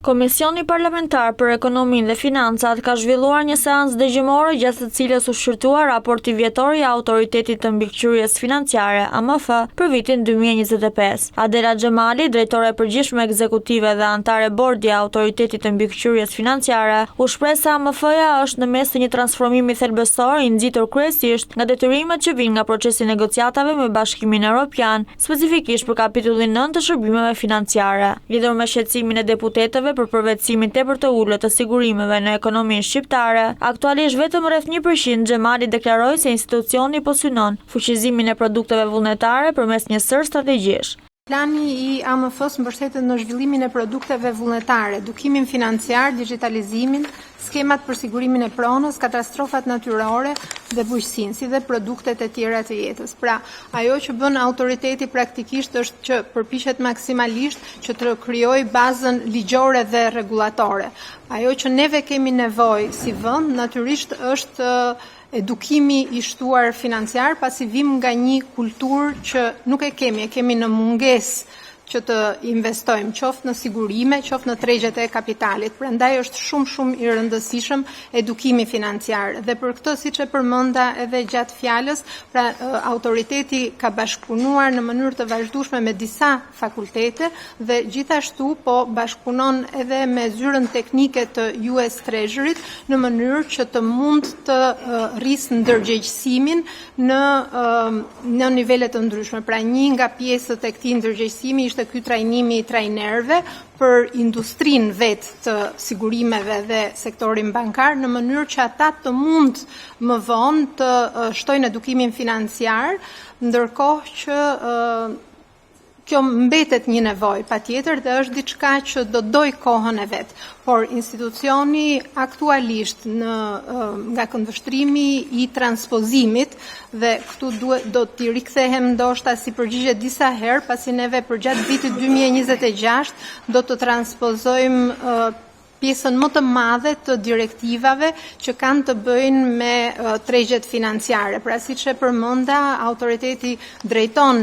Komisioni Parlamentar për Ekonominë dhe Financat ka zhvilluar një seancë dëgjimore gjatë së cilës u shqyrtua raporti vjetor i Autoritetit të Mbikëqyrjes Financiare (AMF) për vitin 2025. Adela Xhamali, drejtore e përgjithshme ekzekutive dhe antare bordi e Autoritetit të Mbikëqyrjes Financiare, u shpreh se AMF-ja është në mes të një transformimi thelbësor i nxitur kryesisht nga detyrimet që vijnë nga procesi negociatave me Bashkimin Evropian, specifikisht për kapitullin 9 të shërbimeve financiare. Lidhur me shqetësimin e deputetëve për përvetësimin tepër të ulët të sigurimeve në ekonominë shqiptare, aktualisht vetëm rreth 1% Xhamali deklaroi se institucioni po synon fuqizimin e produkteve vullnetare përmes një sër strategjish. Plani i AMF-s mbështetet në zhvillimin e produkteve vullnetare, edukimin financiar, digitalizimin, skemat për sigurimin e pronës, katastrofat natyrore dhe bujqësinë, si dhe produktet e tjera të jetës. Pra, ajo që bën autoriteti praktikisht është që përpiqet maksimalisht që të krijojë bazën ligjore dhe rregullatore. Ajo që neve kemi nevojë si vend natyrisht është edukimi i shtuar financiar, pasi vim nga një kulturë që nuk e kemi në mungesë që të investojmë, qoftë në sigurime, qoftë në tregjet e kapitalit. Prandaj është shumë i rëndësishëm edukimi financiar. Dhe për këtë, siç e përmenda edhe gjatë fjalës, pra autoriteti ka bashkëpunuar në mënyrë të vazhdueshme me disa fakultete dhe gjithashtu po bashkëpunon edhe me zyrën teknike të US Treasury-t në mënyrë që të mund të rrisë ndërgjegjësimin në nivele të ndryshme. Pra një nga pjesët e këtij ndërgjegjësimi ishte ky trajnimi i trajnerëve për industrinë vetë të sigurimeve dhe sektorin bankar në mënyrë që ata të mund më vonë të shtojnë edukimin financiar, ndërkohë që kjo mbetet një nevojë patjetër dhe është diçka që do doj kohën e vet. Por institucioni aktualisht nga këndvështrimi i transpozimit dhe këtu do t'i rikthehem ndoshta si përgjigje disa herë, pasi neve përgjatë vitit 2026 do të transpozojmë pjesën më të madhe të direktivave që kanë të bëjnë me tregjet financiare. Pra siç e përmenda, autoriteti drejton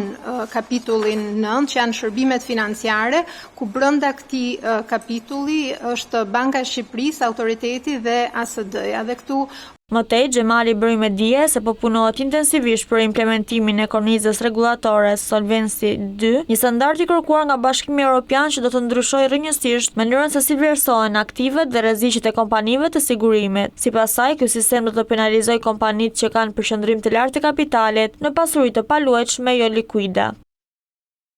kapitullin 9, që janë shërbimet financiare, ku brenda këtij kapitulli është Banka e Shqipërisë, autoriteti dhe ASD-ja. Dhe këtu Mëtej, Xhamali bëri me dije se po punohet intensivisht për implementimin e kornizës rregullatore Solvency 2, një standard i kërkuar nga Bashkimi Evropian që do të ndryshojë rrënjësisht mënyrën se si vlerësohen aktivet dhe rreziqet e kompanive të sigurimit. Sipas saj, ky sistem do të penalizojë kompanitë që kanë përqendrim të lartë të kapitalit në pasuri të paluajtshme jo likuide.